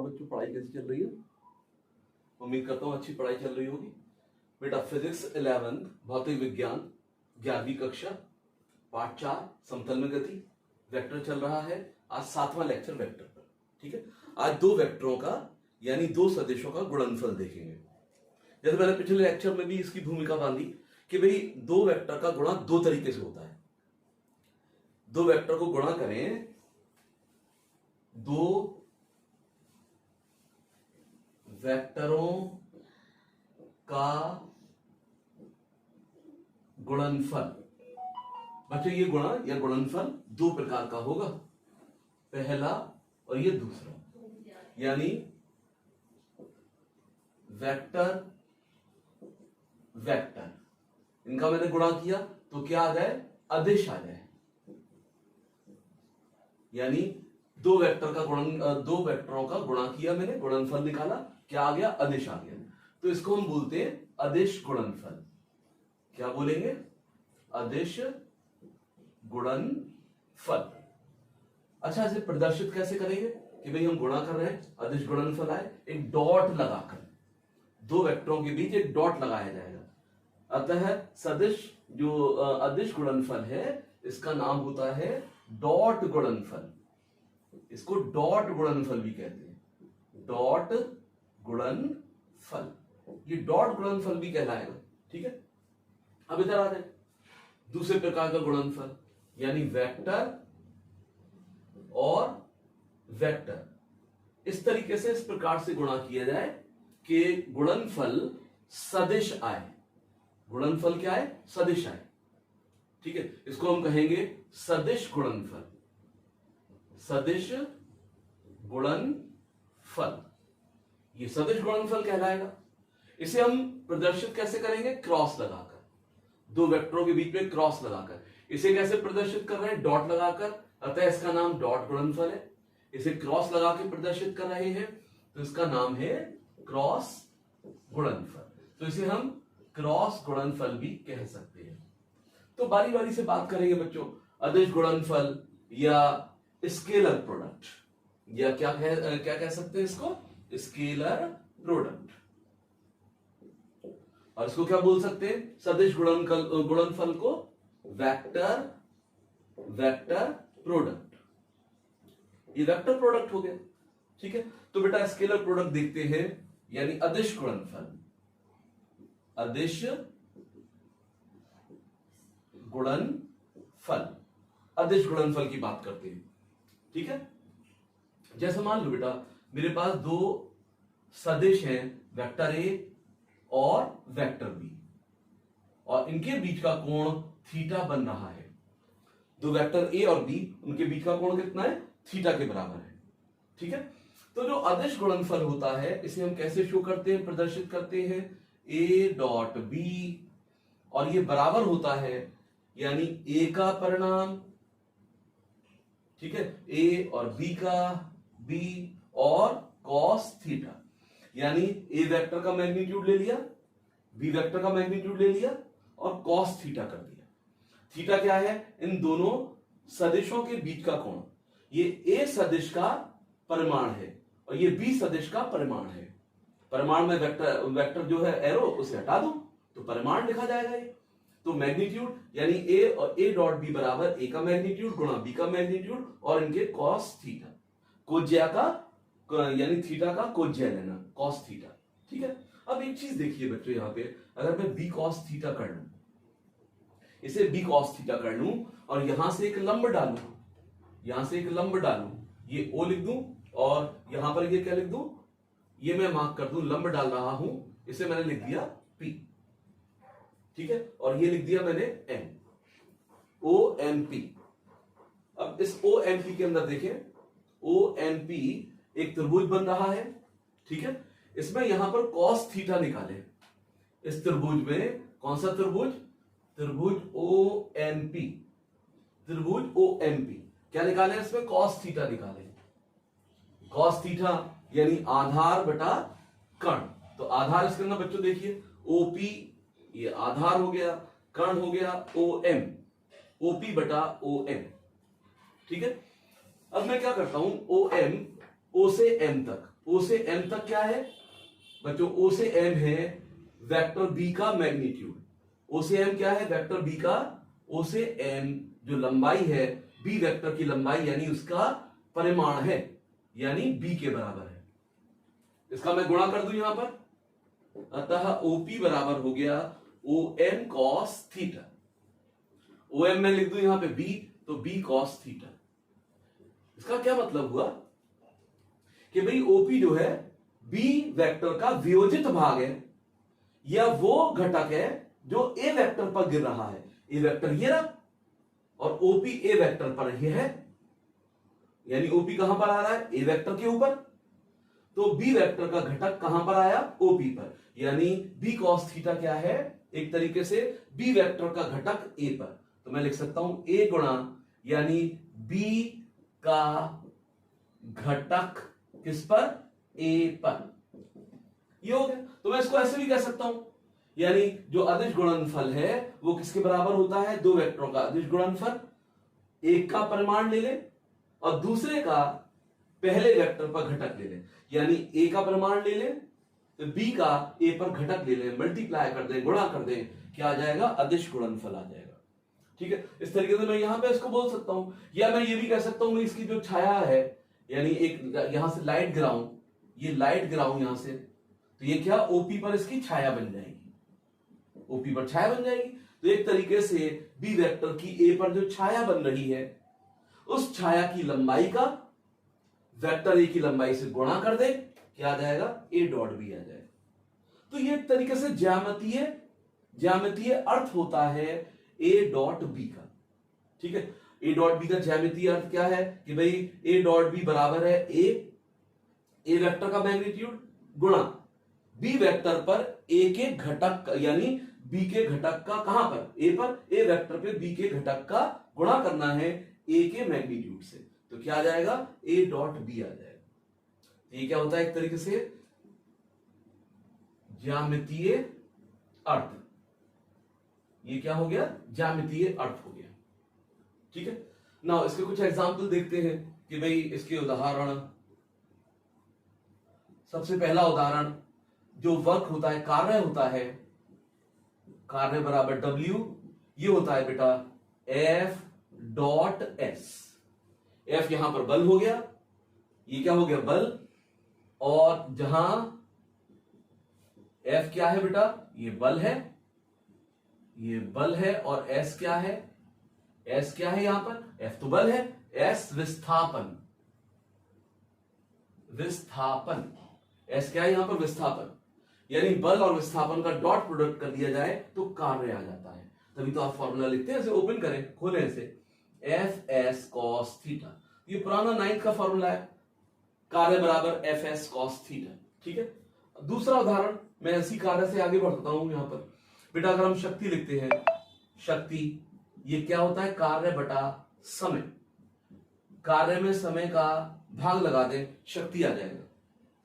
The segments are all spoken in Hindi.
और बच्चों पढ़ाई कैसी चल रही है? उम्मीद करता हूँ अच्छी पढ़ाई चल रही होगी। बेटा फिजिक्स 11 भौतिक विज्ञान 11वीं कक्षा पाठ 4 समतल में गति वेक्टर चल रहा है। आज 7वां लेक्चर वेक्टर पर। ठीक है, आज दो वेक्टरों का यानी दो सदिशों का गुणनफल देखेंगे। जैसे मैंने पिछले लेक्चर में भी इसकी भूमिका बांधी कि भाई दो वेक्टर का गुणा दो तरीके से होता है। दो वेक्टर को गुणा करें, दो वेक्टरों का गुणनफल। बच्चों ये गुणा या गुणनफल दो प्रकार का होगा, पहला और ये दूसरा, यानी वेक्टर वेक्टर इनका मैंने गुणा किया तो क्या आ जाए? अदिश आ जाए। यानी दो वेक्टर का दो वेक्टरों का गुणा किया मैंने, गुणनफल निकाला, क्या आ गया? अदिश आ गया। तो इसको हम बोलते हैं अदिश गुणनफल। क्या बोलेंगे? अदिश गुणनफल। अच्छा, इसे प्रदर्शित कैसे करेंगे कि भाई हम गुणा कर रहे हैं, अदिश गुणनफल आए, एक डॉट लगाकर दो वेक्टरों के बीच एक डॉट लगाया जाएगा। अतः सदिश जो अदिश गुणनफल है इसका नाम होता है डॉट गुणनफल। इसको डॉट गुणनफल भी कहते हैं, डॉट गुणनफल। ये डॉट गुणनफल भी कहलाएगा। ठीक है, अब इधर आ जाए दूसरे प्रकार का गुणनफल, यानी वेक्टर और वेक्टर। इस तरीके से इस प्रकार से गुणा किया जाए कि गुणनफल सदिश आए। गुणनफल क्या है? सदिश आए। ठीक है, इसको हम कहेंगे सदिश गुणनफल। सदिश गुणनफल, ये सदिश गुणनफल कहलाएगा। इसे हम प्रदर्शित कैसे करेंगे? क्रॉस लगाकर, दो वेक्टरों के बीच में क्रॉस लगाकर। इसे कैसे प्रदर्शित कर रहे हैं? डॉट लगाकर, अतः इसका नाम डॉट गुणनफल है। इसे क्रॉस लगा के प्रदर्शित कर रहे हैं तो इसका नाम है क्रॉस गुणनफल। तो इसे हम क्रॉस गुणनफल भी कह सकते हैं। तो बारी बारी से बात करेंगे बच्चों, अदिश गुणनफल या स्केलर प्रोडक्ट, या क्या कह सकते हैं इसको? Scalar product. और इसको क्या बोल सकते हैं? सदिश गुणनफल को वेक्टर वेक्टर प्रोडक्ट। ये वेक्टर प्रोडक्ट हो गया। ठीक है, तो बेटा स्केलर प्रोडक्ट देखते हैं, यानी अदिश गुणनफल। अदिश गुणनफल, अदिश गुणनफल की बात करते हैं। ठीक है, जैसे मान लो बेटा मेरे पास दो सदिश हैं, वेक्टर ए और वेक्टर बी, और इनके बीच का कोण थीटा बन रहा है। दो वेक्टर ए और बी, उनके बीच का कोण कितना है? थीटा के बराबर है। ठीक है, तो जो अदिश गुणनफल होता है इसे हम कैसे शो करते हैं, प्रदर्शित करते हैं? ए डॉट बी, और ये बराबर होता है यानी ए का परिणाम, ठीक है, ए और बी का बी, और कॉस थीटा। यानी ए वेक्टर का मैग्नीट्यूड ले लिया, बी वेक्टर का मैग्नीट्यूड ले लिया और कॉस थीटा कर दिया। थीटा क्या है? इन दोनों सदिशों के बीच का कोण। ये ए सदिश का परिमाण है और ये बी सदिश का परिमाण है। परिमाण में वेक्टर जो है एरो, उसे हटा दो तो परिमाण लिखा जाएगा ये। तो मैग्नीट्यूड यानी ए और ए डॉट बी बराबर ए का मैग्नीट्यूड गुणा बी का मैग्नीट्यूड और इनके कॉस थीटा। कोज्या का यानी थीटा का कोज्या लेना, कॉस थीटा। ठीक है, अब एक चीज देखिए बच्चों, यहां पे अगर मैं बी कॉस थीटा कर लूं, इसे बी कॉस थीटा कर लूं और यहां से एक लंब डालूं, यहां से एक लंब डालूं, ये ओ लिख दूं और यहां पर ये क्या लिख दूं? ये मैं मार्क कर दूं, लंब डाल रहा हूं, इसे मैंने लिख दिया पी। ठीक है, और ये लिख दिया मैंने एम, ओ एम पी। अब इस ओ एम पी के अंदर देखें, ओ एम पी एक त्रिभुज बन रहा है। ठीक है, इसमें यहां पर कॉस थीटा निकाले। इस त्रिभुज में कौन सा त्रिभुज? त्रिभुज ओ एम पी, त्रिभुज ओ एम पी। क्या निकाले इसमें? कॉस थीटा निकाले। कॉस थीटा यानी आधार बटा कर्ण। तो आधार इसके अंदर बच्चों देखिए ओपी, ये आधार हो गया, कर्ण हो गया ओ एम, ओपी बटा ओ एम। ठीक है, अब मैं क्या करता हूं, ओ एम, ओ से एम तक, ओ से एम तक क्या है बच्चों? ओ से एम है वेक्टर बी का मैग्नीट्यूड। ओ से एम क्या है? वेक्टर बी का, ओ से एम जो लंबाई है बी वेक्टर की लंबाई यानी उसका परिमाण है, यानी बी के बराबर है। इसका मैं गुणा कर दूं यहां पर, अतः ओपी बराबर हो गया O M cos theta. O M में लिख दूं यहां पे बी, तो बी कॉस थीटा। इसका क्या मतलब हुआ कि भाई ओपी जो है बी वेक्टर का वियोजित भाग है, या वो घटक है जो ए वेक्टर पर गिर रहा है। ए वेक्टर ये रहा और ओपी ए वेक्टर पर ही है, यानी ओपी कहां पर आ रहा है? ए वेक्टर के ऊपर। तो बी वेक्टर का घटक कहां पर आया? ओपी पर, यानी बी कॉस थीटा क्या है? एक तरीके से बी वेक्टर का घटक ए पर। तो मैं लिख सकता हूं ए गुणा, यानी बी का घटक किस पर? ए पर। ये हो गया। तो मैं इसको ऐसे भी कह सकता हूं, यानी जो अदिश गुणनफल है वो किसके बराबर होता है? दो वेक्टरों का अदिश गुणनफल। एक का परिमाण ले ले और दूसरे का पहले वेक्टर पर घटक ले ले, यानी ए का परिमाण ले ले तो बी का ए पर घटक ले ले, मल्टीप्लाई कर दे, गुणा कर दे, क्या आ जाएगा? अदिश गुणनफल आ जाएगा। ठीक है, इस तरीके से मैं यहां पे इसको बोल सकता हूं। या मैं ये भी कह सकता हूं इसकी जो छाया है, यानी एक यहां से लाइट गिराऊं, ये लाइट गिराऊं यहां से, तो ये क्या? ओपी पर इसकी छाया बन जाएगी, ओपी पर छाया बन जाएगी। तो एक तरीके से बी वेक्टर की ए पर जो छाया बन रही है, उस छाया की लंबाई का वेक्टर ए की लंबाई से गुणा कर दे, क्या आ जाएगा? ए डॉट बी आ जाएगा। तो ये एक तरीके से ज्यामितीय अर्थ होता है ए डॉट बी का। ठीक है, ए डॉट बी का ज्यामितीय अर्थ क्या है कि भाई ए डॉट बी बराबर है ए वेक्टर का मैग्नीट्यूड गुणा बी वेक्टर पर ए के घटक, यानी बी के घटक का कहां पर? ए पर। ए वेक्टर पे बी के घटक का गुणा करना है ए के मैग्नीट्यूड से, तो क्या आ जाएगा? ए डॉट बी आ जाएगा। ये क्या होता है? एक तरीके से ज्यामितीय अर्थ। ये क्या हो गया? ज्यामितीय अर्थ हो गया। ठीक है ना, इसके कुछ एग्जाम्पल देखते हैं कि भाई इसके उदाहरण। सबसे पहला उदाहरण, जो वर्क होता है, कार्य होता है, कार्य बराबर W, ये होता है बेटा F डॉट S। F यहां पर बल हो गया, ये क्या हो गया? बल। और जहां F क्या है बेटा? ये बल है, ये बल है। और S क्या है? S क्या है यहां पर? F तो बल है, S विस्थापन। विस्थापन S क्या है यहां पर? विस्थापन। यानी बल और विस्थापन का डॉट प्रोडक्ट कर दिया जाए तो कार्य आ जाता है। तभी तो आप फॉर्मूला लिखते हैं, ऐसे ओपन करें, खोलें ऐसे, एफ एस कॉस थीटा। ये पुराना 9th का फॉर्मूला है, कार्य बराबर एफ एस कॉस थीटा। ठीक है, दूसरा उदाहरण मैं इसी कार्य से आगे बढ़ता हूं। यहां पर बेटा अगर हम शक्ति लिखते हैं, शक्ति ये क्या होता है? कार्य बटा समय। कार्य में समय का भाग लगा दें, शक्ति आ जाएगा।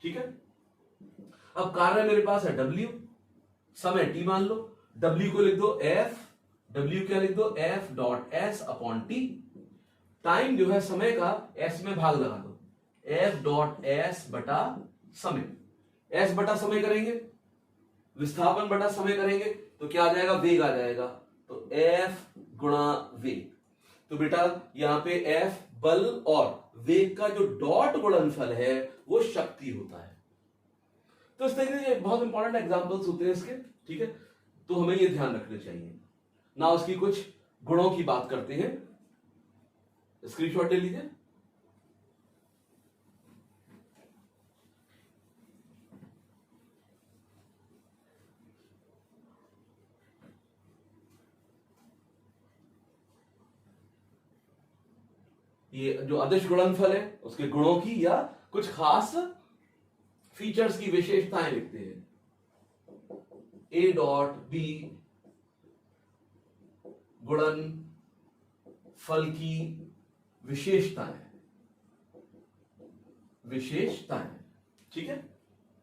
ठीक है, अब कार्य मेरे पास है W, समय T मान लो, W को लिख दो F, W क्या लिख दो? F dot S upon T। Time जो है समय का S में भाग लगा दो, F डॉट S बटा समय। S बटा समय करेंगे, विस्थापन बटा समय करेंगे, तो क्या आ जाएगा? वेग आ जाएगा। तो F गुणा वेग। तो बेटा यहां पे F बल और वेग का जो डॉट गुणनफल है वो शक्ति होता है। तो इस तरीके से बहुत इंपॉर्टेंट एग्जांपल्स होते हैं इसके। ठीक है, तो हमें ये ध्यान रखने चाहिए ना। उसकी कुछ गुणों की बात करते हैं, स्क्रीनशॉट ले लीजिए। ये जो अदिश गुणनफल है उसके गुणों की या कुछ खास फीचर्स की विशेषताएं लिखते हैं। ए डॉट बी गुणनफल की विशेषताएं। ठीक है,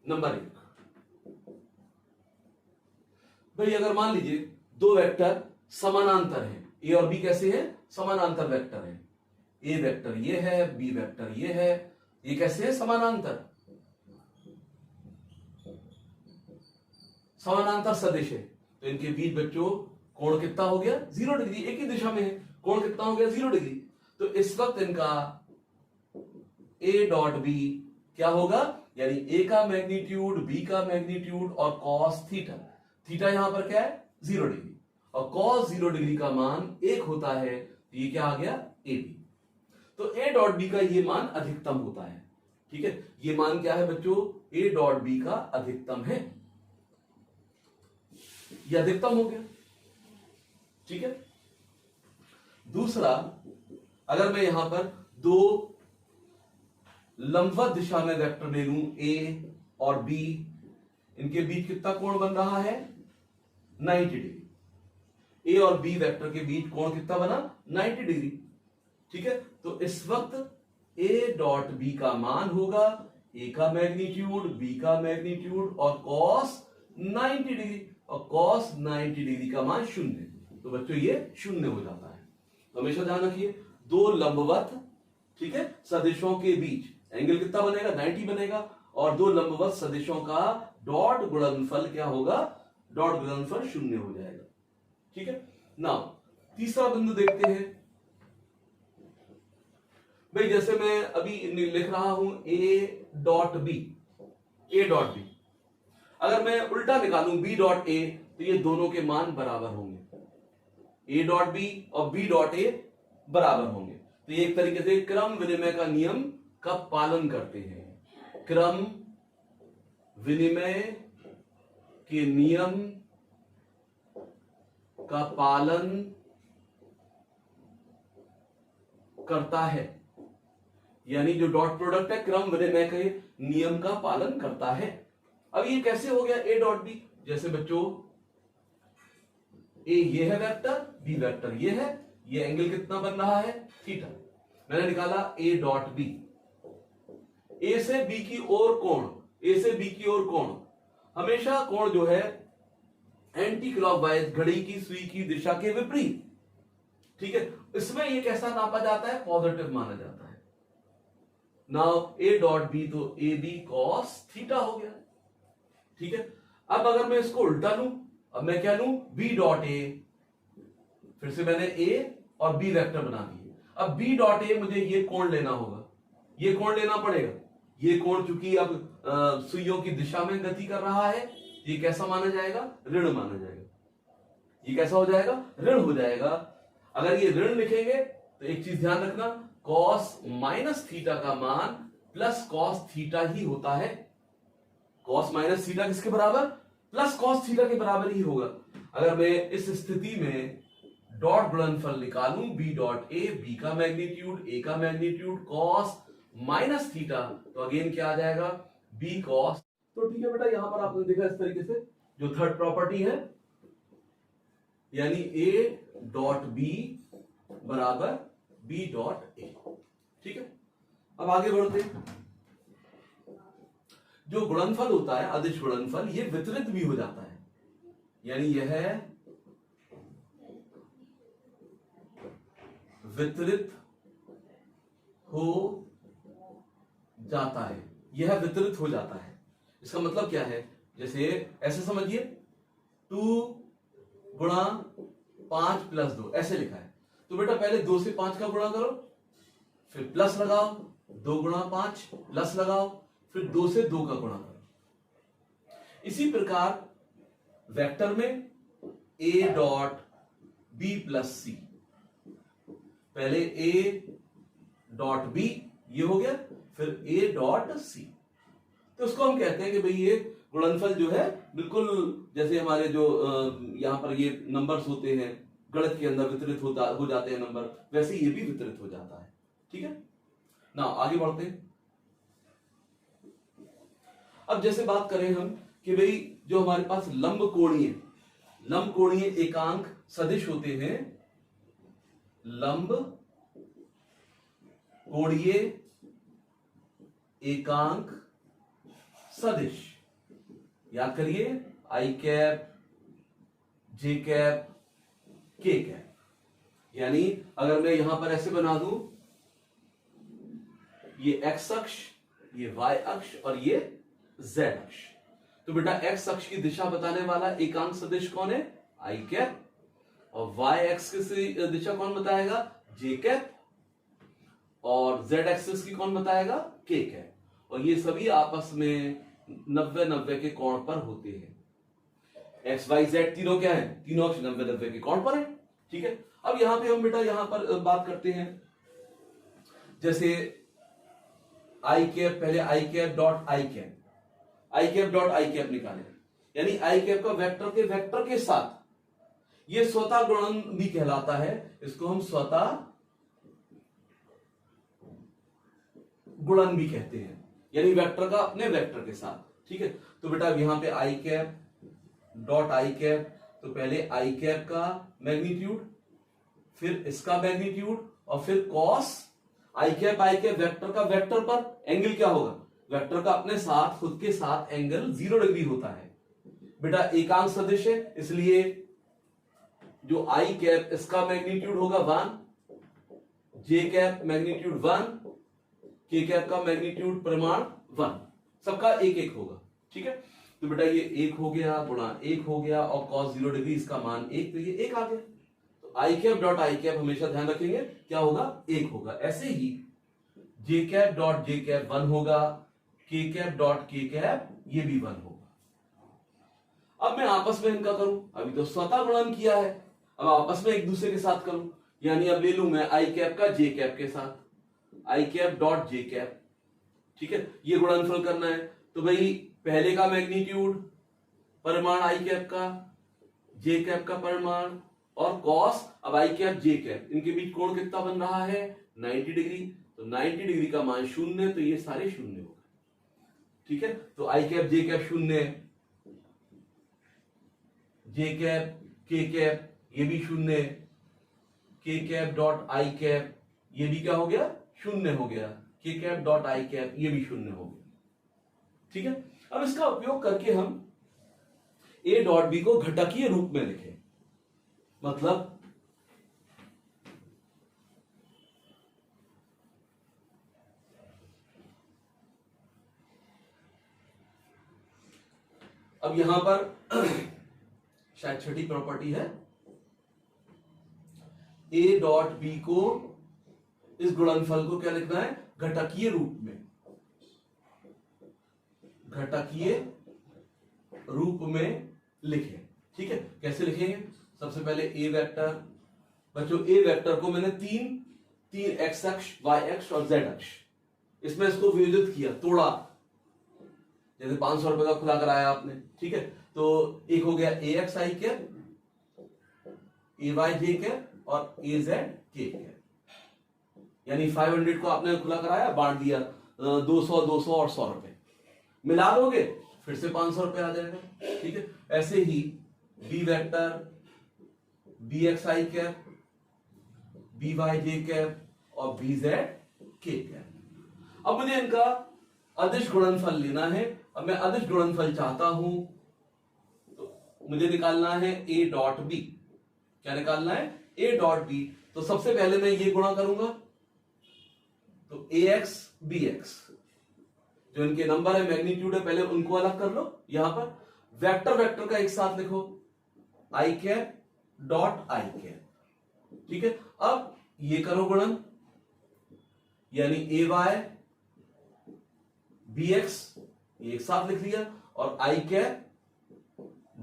नंबर 1, भाई अगर मान लीजिए दो वेक्टर समानांतर हैं, ए और बी कैसे हैं? समानांतर वेक्टर हैं। ए वेक्टर ये है, बी वेक्टर ये है, ये कैसे है? समानांतर। समानांतर सदिश है तो इनके बीच बच्चों कोण कितना हो गया 0 डिग्री, एक ही दिशा में है, कोण कितना हो गया 0 डिग्री। तो इस वक्त इनका ए डॉट बी क्या होगा, यानी ए का मैग्नीट्यूड, बी का मैग्नीट्यूड और कॉस थीटा, थीटा यहां पर क्या है 0 डिग्री और कॉस 0 डिग्री का मान 1 होता है, तो ये क्या आ गया ए बी। तो ए डॉट बी का ये मान अधिकतम होता है, ठीक है। ये मान क्या है बच्चों, ए डॉट बी का अधिकतम है, ये अधिकतम हो गया, ठीक है। दूसरा, अगर मैं यहां पर दो लंबवत दिशा में वेक्टर ले लूं ए और बी, इनके बीच कितना कोण बन रहा है 90 डिग्री। ए और बी वेक्टर के बीच कोण कितना बना 90 डिग्री, ठीक है। तो इस वक्त ए डॉट बी का मान होगा ए का मैग्नीट्यूड, बी का मैग्नीट्यूड और कॉस 90 डिग्री, और कॉस 90 डिग्री का मान 0, तो बच्चों ये 0 हो जाता है। तो हमेशा ध्यान रखिए दो लंबवत, ठीक है, सदिशों के बीच एंगल कितना बनेगा 90 बनेगा, और दो लंबवत सदिशों का डॉट गुणनफल क्या होगा, डॉट गुणनफल 0 हो जाएगा, ठीक है ना। तीसरा बिंदु देखते हैं भाई, जैसे मैं अभी लिख रहा हूं A dot B, A dot B, अगर मैं उल्टा निकालूं बी डॉट ए, तो ये दोनों के मान बराबर होंगे, ए डॉट बी और बी डॉट ए बराबर होंगे। तो ये एक तरीके से क्रम विनिमय का नियम का पालन करते हैं, क्रम विनिमय के नियम का पालन करता है, यानी जो डॉट प्रोडक्ट है क्रम विनिमय के नियम का पालन करता है। अब ये कैसे हो गया ए डॉट बी, जैसे बच्चों ए ये है वेक्टर, बी वेक्टर ये है, ये एंगल कितना बन रहा है थीटा, मैंने निकाला ए डॉट बी, ए से बी की ओर कोण, ए से बी की ओर कोण, हमेशा कोण जो है एंटी क्लॉकवाइज, घड़ी की सुई की दिशा के विपरीत, ठीक है। इसमें ये कैसा नापा जाता है, पॉजिटिव माना जाता है। नाउ ए डॉट बी तो ए बी कॉस थीटा हो गया, ठीक है। अब अगर मैं इसको उल्टा लूं, अब मैं क्या लूं बी डॉट ए, फिर से मैंने ए और बी वेक्टर बना दिए। अब बी डॉट ए मुझे ये कोण लेना होगा, ये कोण लेना पड़ेगा, ये कोण चूंकि अब सुइयों की दिशा में गति कर रहा है, ये कैसा माना जाएगा, ऋण माना जाएगा, ये कैसा हो जाएगा, ऋण हो जाएगा। अगर ये ऋण लिखेंगे तो एक चीज ध्यान रखना, कॉस माइनस थीटा का मान प्लस कॉस थीटा ही होता है, कॉस माइनस थीटा किसके बराबर, प्लस कॉस थीटा के बराबर ही होगा। अगर मैं इस स्थिति में डॉट गुणनफल निकालूं बी डॉट ए, बी का मैग्नीट्यूड, ए का मैग्नीट्यूड, कॉस माइनस थीटा, तो अगेन क्या आ जाएगा बी कॉस। तो ठीक है बेटा, यहां पर आपने देखा इस तरीके से जो थर्ड प्रॉपर्टी है, यानी ए डॉट बी बराबर बी डॉट ए, ठीक है। अब आगे बढ़ते हैं, जो गुणनफल होता है अदिश गुणनफल, ये वितरित भी हो जाता है, यानी यह वितरित हो जाता है, यह वितरित हो जाता है। इसका मतलब क्या है, जैसे ऐसे समझिए 2 गुणा 5 प्लस 2 ऐसे लिखा है, तो बेटा पहले 2 से 5 का गुणा करो, फिर प्लस लगाओ, 2 गुणा 5 प्लस लगाओ, फिर 2 से 2 का गुणा करो। इसी प्रकार वेक्टर में ए डॉट बी प्लस सी, पहले ए डॉट बी ये हो गया, फिर ए डॉट सी, तो उसको हम कहते हैं कि भाई ये गुणनफल जो है बिल्कुल जैसे हमारे जो यहां पर ये नंबर्स होते हैं गणित के अंदर वितरित हो जाते हैं नंबर, वैसे ये भी वितरित हो जाता है, ठीक है ना। आगे बढ़ते हैं। अब जैसे बात करें हम कि भाई जो हमारे पास लंब कोणीय एकांक सदिश होते हैं, लंब कोणीय एकांक सदिश, याद करिए आई कैप, जे कैप, के कैप, यानी अगर मैं यहां पर ऐसे बना दूं, ये एक्स अक्ष, ये वाई अक्ष और ये जेड अक्ष, तो बेटा एक्स अक्ष की दिशा बताने वाला एकांक सदिश कौन है? आई कैप। और वाई एक्स की दिशा कौन बताएगा? जे कैप। और जेड एक्सिस की कौन बताएगा? के कैप। और ये सभी आपस में 90-90 के कोण पर होते हैं। एक्स वाई जेड तीनों क्या है? तीनों अक्ष 90-90 के कोण पर है। ठीक है, अब यहां पे हम बेटा यहां पर बात करते हैं, जैसे आई कैप, पहले I cap dot I cap, I cap dot I cap निकाले, यानी आई कैप का वेक्टर के साथ ये स्वतः गुणन भी कहलाता है। इसको हम स्वतः गुणन भी कहते हैं, यानी वेक्टर का अपने वेक्टर के साथ। ठीक है, तो बेटा यहां पे आई कैप डॉट आई कैप, तो पहले आई कैप का मैग्नीट्यूड, फिर इसका मैग्नीट्यूड, और फिर कॉस आई कैप वेक्टर का वेक्टर पर एंगल क्या होगा? वेक्टर का अपने साथ खुद के साथ एंगल 0 डिग्री होता है। बेटा एकांक सदिश है, इसलिए जो आई कैप इसका मैग्नीट्यूड होगा 1, जे कैप मैग्नीट्यूड 1, के कैप का मैग्नीट्यूड परिमाण 1, सबका 1-1 होगा। ठीक है, तो बेटा ये 1 हो गया गुणा 1 हो गया, और cos 0 डिग्री इसका मान 1, तो ये 1 आ गया। तो आई कैप डॉट आई कैप हमेशा ध्यान रखेंगे क्या होगा? 1 होगा। ऐसे ही जे कैप डॉट जे कैप 1 होगा, के कैप डॉट के कैप ये भी 1 होगा। अब मैं आपस में इनका करूं, अभी तो स्वतः गुणन किया है, अब आपस में एक दूसरे के साथ करूं, यानी अब ले लूं मैं आई कैप का जे कैप के साथ, आई कैप डॉट जे कैप। ठीक है, ये गुणनफल करना है, तो भाई पहले का मैग्नीट्यूड परिमाण आई कैप का, जे कैप का परिमाण, और कॉस अब आई कैप जे कैप, इनके बीच कोण कितना बन रहा है? 90 डिग्री। तो 90 डिग्री का मान 0, तो ये सारे 0 हो गए। ठीक है, तो आई कैप जे कैप 0, जे कैप के कैप ये भी 0, के कैप डॉट आई कैप ये भी क्या हो गया? 0 हो गया, के कैप डॉट आई कैप ये भी 0 हो गया। ठीक है, अब इसका उपयोग करके हम ए डॉट बी को घटकीय रूप में लिखें, मतलब अब यहां पर शायद छठी प्रॉपर्टी है, ए डॉट बी को, इस गुणनफल को क्या लिखना है? घटकीय रूप में, घटकीय रूप में लिखें। ठीक है, कैसे लिखेंगे? सबसे पहले ए वेक्टर, बच्चों ए वेक्टर को मैंने तीन एक्स अक्ष, वाई अक्ष और जेड अक्ष, इसमें इसको विभाजित किया, तोड़ा, जैसे 500 रुपए का खुला कराया आपने। ठीक है, तो एक हो गया ए एक्स आई कैप, ए वाई जे कैप और ए जेड के कैप, यानी 500 को आपने खुला कराया, बांट दिया 200, 200 और 100 रुपए मिला दोगे, फिर से 500 रुपए आ जाएगा। ठीक है, ऐसे ही बी वेक्टर, बी एक्स आई कैप, बी वाई जे कैप और बी जेड के कैप। अब मुझे इनका अदिश गुणनफल लेना है। अब मैं अदिश गुणनफल चाहता हूं, तो मुझे निकालना है ए डॉट बी। क्या निकालना है? A dot B. तो सबसे पहले मैं ये गुणा करूंगा, तो ए एक्स बी एक्स, जो इनके नंबर है, मैग्नीट्यूड है, पहले उनको अलग कर लो। यहां पर वेक्टर का एक साथ लिखो, आई कैप डॉट आई कैप। ठीक है, अब ये करो गुणन, यानी ए वाई बी एक्स ये एक साथ लिख लिया, और आई कैप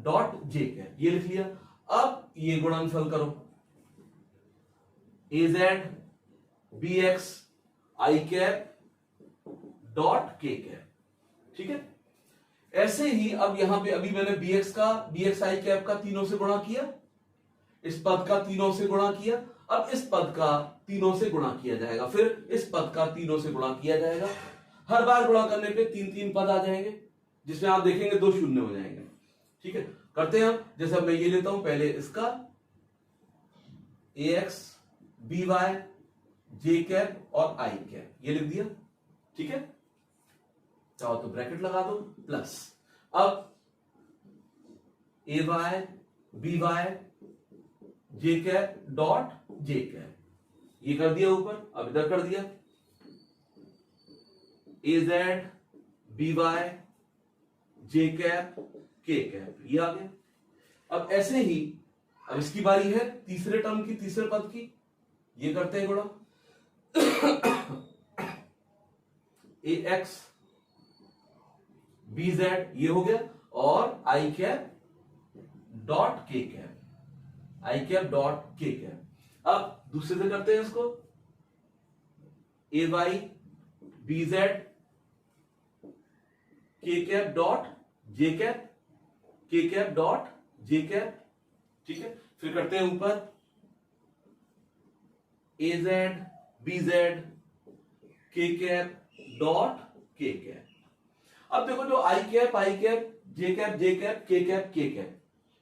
डॉट जे कैप ये लिख लिया। अब ये गुणनफल करो, ए जेड बी एक्स आई कैप डॉट के कैप। ठीक है, ऐसे ही अब यहां पे अभी मैंने बी एक्स आई कैप का तीनों से गुणा किया, इस पद का तीनों से गुणा किया, अब इस पद का तीनों से गुणा किया जाएगा, फिर इस पद का तीनों से गुणा किया जाएगा। हर बार गुणा करने पे 3-3 पद आ जाएंगे, जिसमें आप देखेंगे 2 शून्य हो जाएंगे। ठीक है, करते हैं हम। जैसे मैं ये लेता हूं, पहले इसका ए एक्स बी वाई जे कैप और आई कैप ये लिख दिया। ठीक है, चाहो तो ब्रैकेट लगा दो, प्लस अब ए वाई बी वाई जे कैप डॉट जे कैप ये कर दिया ऊपर, अब इधर कर दिया ए जेड बी वाई जे कैप के कैप, ये आ गया। अब ऐसे ही अब इसकी बारी है तीसरे टर्म की, तीसरे पद की, ये करते हैं गुणा ए एक्स बी जेड, ये हो गया, और आई कैप डॉट के कैप, आई कैप डॉट के कैप। अब दूसरे से करते हैं इसको, ए वाई बी जेड के कैप डॉट जे कैप, के कैप डॉट जे कैप, ठीक है। फिर करते हैं ऊपर ए जेड बी जेड के कैप डॉट के कैप। अब देखो जो आई कैप जे कैप के कैप,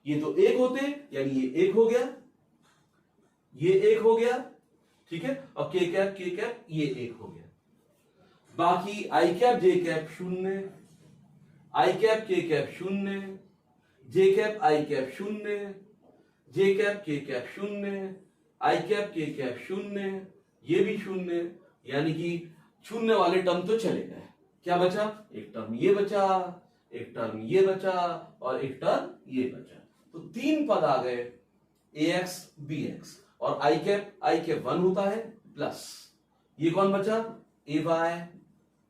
ये तो एक होते, यानी ये एक हो गया, ये एक हो गया, ठीक है, और के कैप ये एक हो गया। बाकी आई कैप जे कैप शून्य, आई कैप के कैप शून्य, जे कैप आई कैप शून्य, जे कैप के कैप शून्य, आई कैप के कैप शून्य, ये भी शून्य, यानी कि शून्य वाले टर्म तो चले गए। क्या बचा? एक टर्म ये बचा, एक टर्म ये बचा, और एक टर्म ये बचा। तो तीन पद आ गए, ए एक्स बी एक्स, और आई कैप 1 होता है, प्लस ये कौन बचा? ए वाई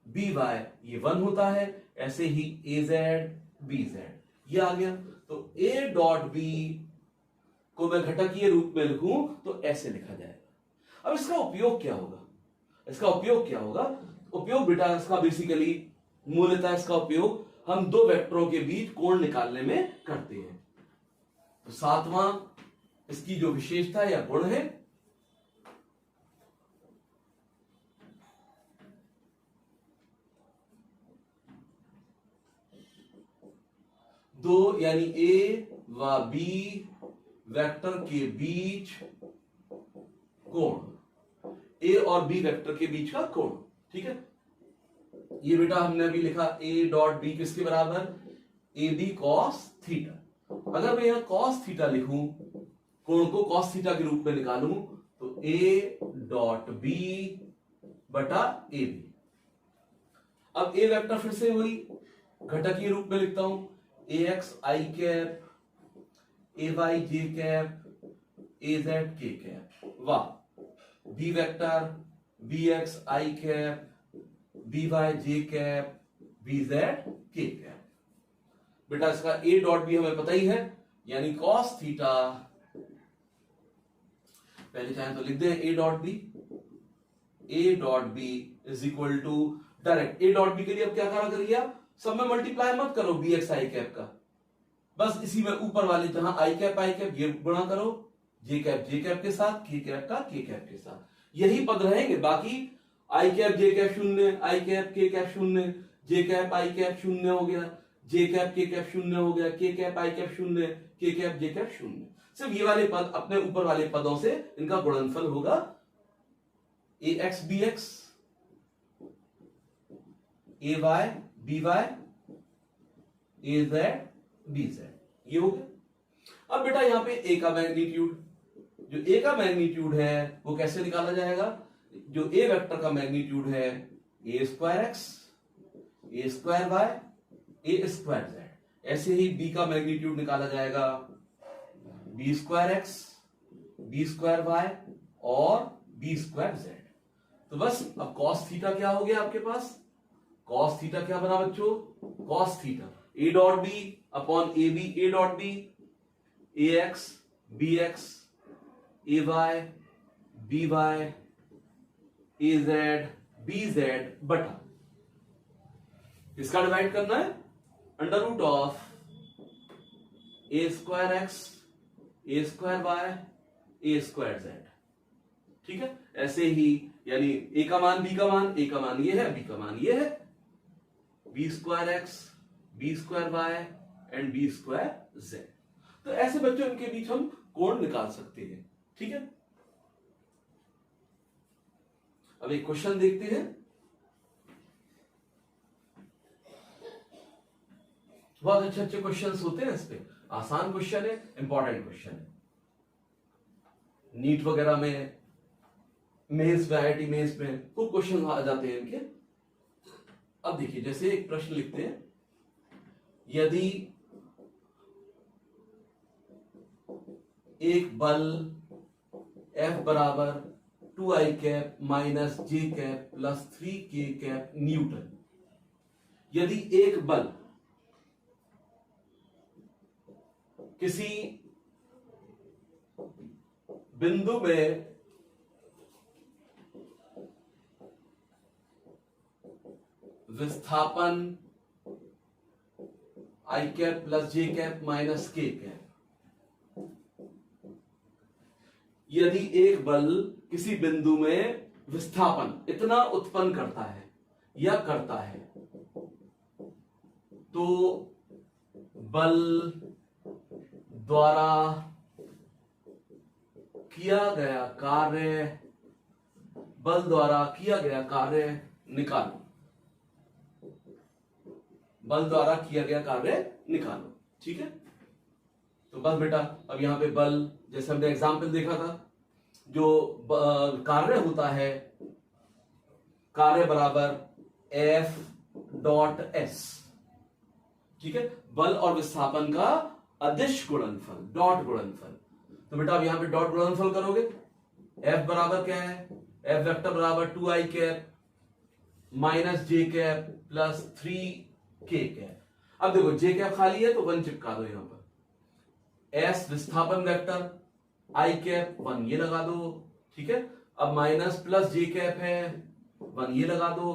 बी वाई, ये 1 होता है। ऐसे ही ए जेड बी जेड, ये आ गया। तो ए डॉट बी को मैं घटकीय रूप में लिखूं तो ऐसे लिखा जाएगा। अब इसका उपयोग क्या होगा? इसका उपयोग क्या होगा? उपयोग बेटा इसका बेसिकली मूलतः इसका उपयोग हम दो वेक्टरों के बीच कोण निकालने में करते हैं। तो सातवां इसकी जो विशेषता या गुण है, दो यानी ए व बी वेक्टर के बीच कोण, ए और बी वेक्टर के बीच का कोण, ठीक है। ये बेटा हमने अभी लिखा ए डॉट बी किसके बराबर? A B cos theta. अगर मैं यहां कॉस थीटा लिखूं, कोण को कॉस थीटा के रूप में निकालूं, तो ए डॉट बी बटा ए बी। अब ए वेक्टर फिर से वही घटकीय रूप में लिखता हूं, ए एक्स आई कैप, ए वाई जे कैप, ए जेड के कैप, वाह। बी वेक्टर बी एक्स आई कैप, बी वाई जे कैप, बी जेड के कैप। बेटा इसका ए डॉट बी हमें पता ही है, यानी कॉस थीटा, पहले चाहे तो लिख दे A dot B, A dot B is equal to direct A dot B के लिए अब क्या करा करिए आप, सब में मल्टीप्लाई मत करो बी एक्स आई कैप का, बस इसी में ऊपर वाले जहां आई कैप ये गुणा करो जे कैप के साथ, के कैप का के कैप के साथ, यही पद रहेंगे। बाकी आई कैप जे कैप शून्य, आई कैप के कैप शून्य, जे कैप आई कैप शून्य हो गया, जे कैप के कैप शून्य हो गया, के कैप आई कैप शून्य, के कैप जे कैप शून्य। सिर्फ ये वाले पद अपने ऊपर वाले पदों से इनका गुणनफल होगा ए X B X, A Y B Y, A Z B Z, ये हो गया। अब बेटा यहां पे ए का मैग्नीट्यूड, जो ए का मैग्नीट्यूड है वो कैसे निकाला जाएगा? जो ए वेक्टर का मैग्नीट्यूड है A square X, A square Y, A square Z. ऐसे ही बी का मैग्नीट्यूड निकाला जाएगा B square X, B square Y और बी स्क्वायर जेड। तो बस अब कॉस थीटा क्या हो गया आपके पास? कॉस थीटा क्या बना बच्चों? Cos theta A dot B upon A B, A dot B A X B X, A Y B Y, A Z B Z बटा, इसका डिवाइड करना है under root of A square X, A square Y, A square Z, ठीक है। ऐसे ही यानी ए का मान बी का मान, ए का मान ये है, बी का मान ये है, B square X, B square Y and B square Z. तो ऐसे बच्चों इनके बीच हम कोण निकाल सकते हैं, ठीक है। अब एक क्वेश्चन देखते हैं, बहुत अच्छे अच्छे क्वेश्चंस होते हैं इस पे, आसान क्वेश्चन है, इंपॉर्टेंट क्वेश्चन है। नीट वगैरह में, मेंस में, आईआईटी मेंस में खूब क्वेश्चन आ जाते हैं इनके। अब देखिए जैसे एक प्रश्न लिखते हैं, यदि एक बल F बराबर 2I cap minus J cap plus 3K cap Newton, यदि एक बल किसी बिंदु में विस्थापन I cap plus J cap minus K cap, यदि एक बल किसी बिंदु में विस्थापन इतना उत्पन्न करता है या करता है, तो बल द्वारा किया गया कार्य निकालो। बल द्वारा किया गया कार्य निकालो। ठीक है, तो बस बेटा अब यहां पे बल, जैसे हमने एग्जाम्पल देखा था, जो कार्य होता है, कार्य बराबर F.S। ठीक है, बल और विस्थापन का अदिश गुणनफल, डॉट गुणनफल। तो बेटा अब यहां पे डॉट गुणनफल करोगे, F बराबर क्या है, F वेक्टर बराबर 2I cap minus J cap plus 3K cap. अब देखो J कैप खाली है तो 1 चिपका दो यहां पर, S विस्थापन वेक्टर I कैप 1 ये लगा दो। ठीक है, अब माइनस प्लस J कैप है 1 ये लगा दो,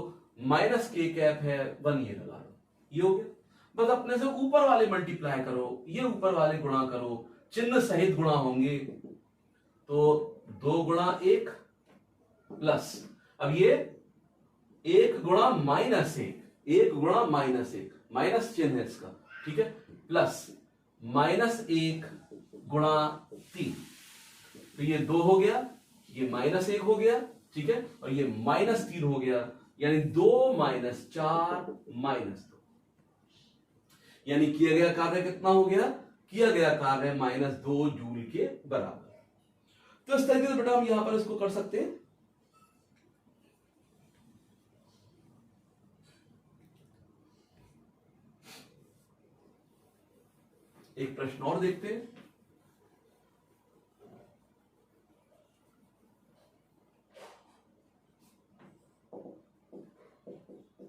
माइनस K कैप है 1 ये लगा दो, ये हो गया। बस अपने से ऊपर वाले मल्टीप्लाई करो, ये ऊपर वाले गुणा करो, चिन्ह सहित गुणा होंगे, तो 2 गुणा 1 प्लस, अब ये 1 गुणा माइनस 1, 1 गुणा माइनस 1, माइनस चिन्ह है इसका। ठीक है, प्लस माइनस 1 गुणा 3, तो ये 2 हो गया, ये माइनस 1 हो गया। ठीक है, और ये माइनस 3 हो गया, यानी 2 माइनस 4 माइनस 2, यानी किया गया कार्य कितना हो गया, किया गया कार्य -2 जूल के बराबर। तो इस तरीके से बेटा हम यहां पर इसको कर सकते हैं। एक प्रश्न और देखते हैं।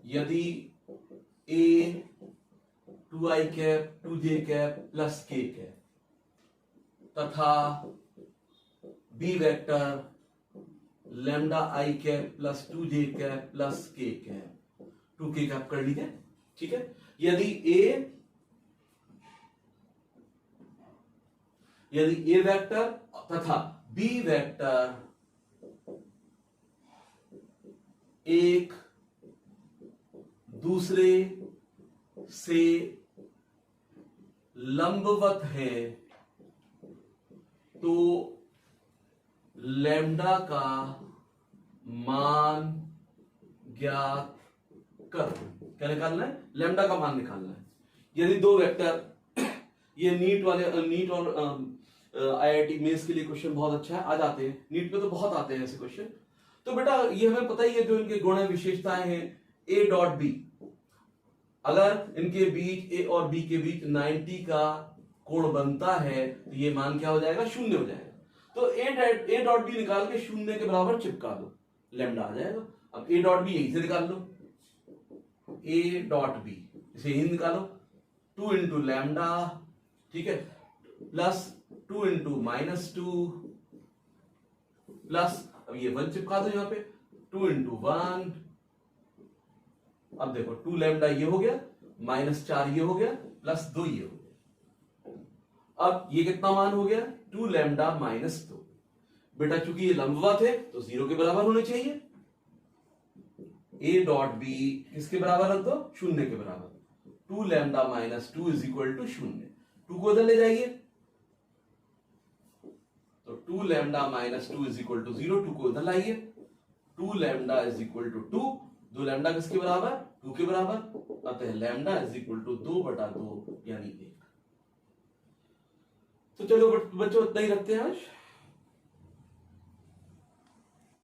यदि A 2I cap 2J cap plus K cap तथा B vector lambda I cap plus 2J cap plus K cap, 2K cap कर लीजिए। ठीक है, यदि A वेक्टर तथा B वेक्टर एक दूसरे से लंबवत है, तो लैम्डा का मान ज्ञात कर। क्या निकालना है, लैम्डा का मान निकालना है। यदि 2 वेक्टर, ये नीट और IIT मेंस के लिए क्वेश्चन बहुत अच्छा है, आ जाते हैं नीट में, तो बहुत आते हैं ऐसे क्वेश्चन। तो बेटा ये हमें पता ही है जो इनके गुण विशेषताएं हैं, A डॉट B, अगर इनके बीच A और B के बीच 90 का कोण बनता है तो ये मान क्या हो जाएगा, 0 हो जाएगा। तो A डॉट B निकाल के 0 के बराबर चिपका दो, लैम्डा आ जाएगा। अब A डॉट B यहीं से निकाल लो, A डॉट B इसे यहीं निकालो, 2 इंटू लैम्डा, ठीक है, प्लस 2 इंटू -2 प्लस, अब ये 1 चिपका दो यहां पे, 2 इंटू 1, अब देखो 2 लैम्डा ये हो गया, -4 ये हो गया, प्लस 2 ये हो गया। अब ये कितना मान हो गया, 2 लैम्डा -2। बेटा चूंकि ये लंबवत है तो 0 के बराबर होने चाहिए। A डॉट B किसके बराबर रख दो, 0 के बराबर। 2 लैम्डा -2 इज इक्वल टू 0। 2 को इधर ले जाइए, तो 2 लैम्डा -2 इज इक्वल टू 0, 2 को इधर लाइए, 2 lambda is equal to 2, 2 lambda किसके बराबर, 2 के बराबर, अतः लैम्डा इज इक्वल टू 2/2 यानी 1। तो चलो बच्चों इतना ही रखते हैं आज।